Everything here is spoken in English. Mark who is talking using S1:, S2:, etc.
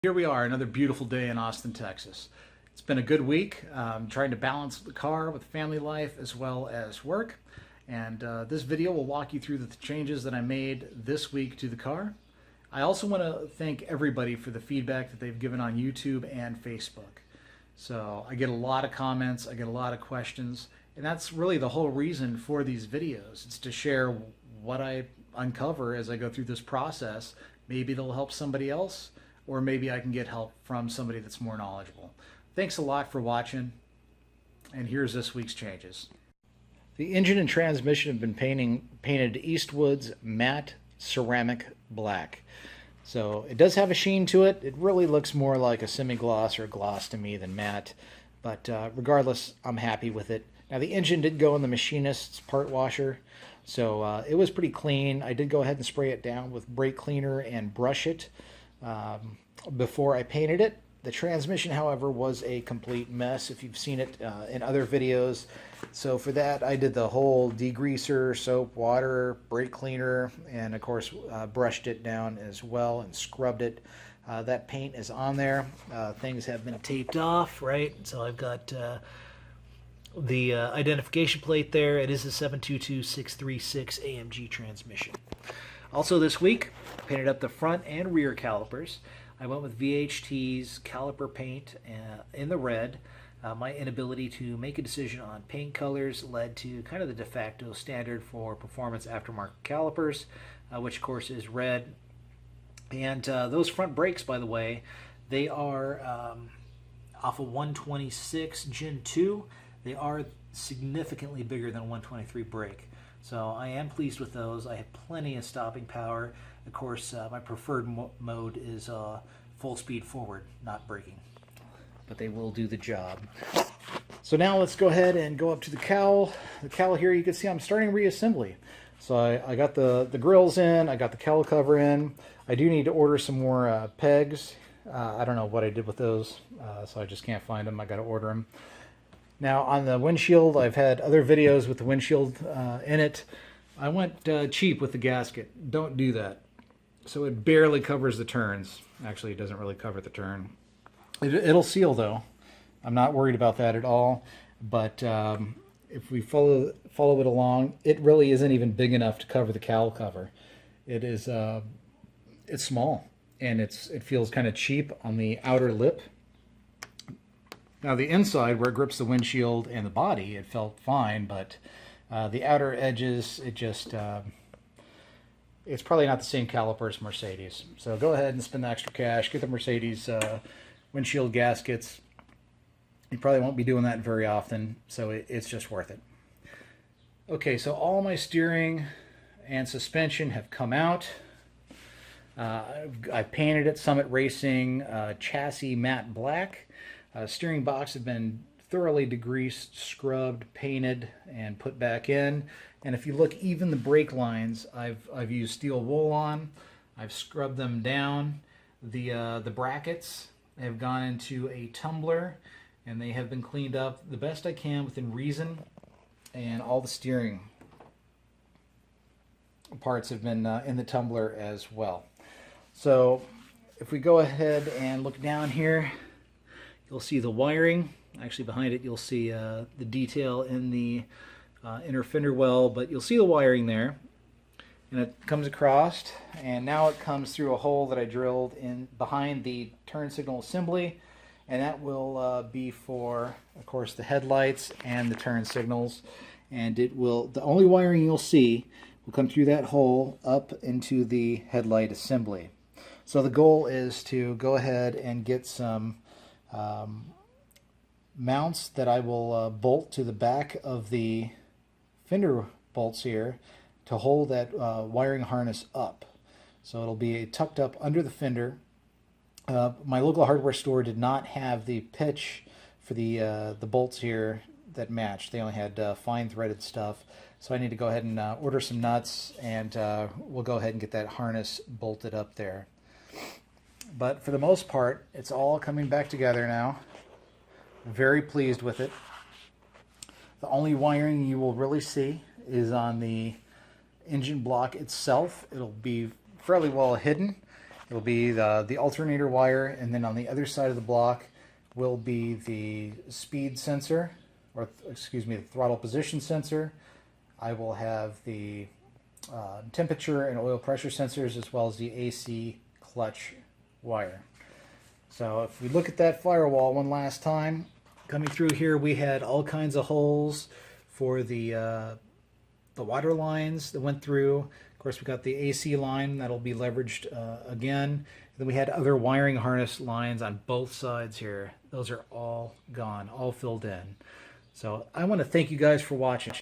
S1: Here we are, another beautiful day in Austin, Texas. It's been a good week, trying to balance the car with family life as well as work. And this video will walk you through the changes that I made this week to the car. I also want to thank everybody for the feedback that they've given on YouTube and Facebook. So I get a lot of comments, I get a lot of questions, and that's really the whole reason for these videos. It's to share what I uncover as I go through this process. Maybe it'll help somebody else, or maybe I can get help from somebody that's more knowledgeable. Thanks a lot for watching, and here's this week's changes. The engine and transmission have been painted Eastwood's matte ceramic black. So it does have a sheen to it. It really looks more like a semi-gloss or gloss to me than matte, but regardless, I'm happy with it. Now the engine did go in the machinist's part washer, so it was pretty clean. I did go ahead and spray it down with brake cleaner and brush it before I painted it. The transmission, however, was a complete mess if you've seen it in other videos. So for that, I did the whole degreaser, soap, water, brake cleaner, and of course brushed it down as well and scrubbed it. That paint is on there. Things have been taped off, right? So I've got the identification plate there. It is a 722636 AMG transmission. Also this week, painted up the front and rear calipers. I went with VHT's caliper paint in the red. My inability to make a decision on paint colors led to kind of the de facto standard for performance aftermarket calipers, which of course is red. And those front brakes, by the way, they are off of 126 Gen 2. They are significantly bigger than a 123 brake. So I am pleased with those. I have plenty of stopping power. Of course, my preferred mode is full speed forward, not braking. But they will do the job. So now let's go ahead and go up to the cowl. The cowl here, you can see I'm starting reassembly. So I got the grills in, I got the cowl cover in. I do need to order some more pegs. I don't know what I did with those, so I just can't find them. I got to order them. Now on the windshield, I've had other videos with the windshield in it. I went cheap with the gasket. Don't do that. So it barely covers the turns. Actually, it doesn't really cover the turn. It'll seal though. I'm not worried about that at all. But if we follow it along, it really isn't even big enough to cover the cowl cover. It is it's small, and it feels kind of cheap on the outer lip. Now the inside, where it grips the windshield and the body, it felt fine, but the outer edges, it just, it's probably not the same caliper as Mercedes. So go ahead and spend the extra cash, get the Mercedes windshield gaskets. You probably won't be doing that very often, so it's just worth it. Okay, so all my steering and suspension have come out. I've painted it Summit Racing chassis matte black. Steering box have been thoroughly degreased, scrubbed, painted, and put back in. And if you look, even the brake lines, I've used steel wool on. I've scrubbed them down. The brackets have gone into a tumbler, and they have been cleaned up the best I can within reason. And all the steering parts have been in the tumbler as well. So if we go ahead and look down here, you'll see the wiring. Actually, behind it, you'll see the detail in the inner fender well, but you'll see the wiring there. And it comes across, and now it comes through a hole that I drilled in behind the turn signal assembly, and that will be for, of course, the headlights and the turn signals. And it will, the only wiring you'll see will come through that hole up into the headlight assembly. So the goal is to go ahead and get some mounts that I will bolt to the back of the fender bolts here to hold that wiring harness up. So it'll be tucked up under the fender. My local hardware store did not have the pitch for the bolts here that matched. They only had fine threaded stuff. So I need to go ahead and order some nuts, and we'll go ahead and get that harness bolted up there. But for the most part, it's all coming back together now. Very pleased with it. The only wiring you will really see is on the engine block itself. It'll be fairly well hidden, It'll be the alternator wire, and then on the other side of the block will be the speed sensor, or excuse me, the throttle position sensor. I will have the temperature and oil pressure sensors, as well as the AC clutch wire. So if we look at that firewall one last time, coming through here we had all kinds of holes for the water lines that went through. Of course, we got the AC line that'll be leveraged again. Then we had other wiring harness lines on both sides here. Those are all gone, all filled in. So I want to thank you guys for watching.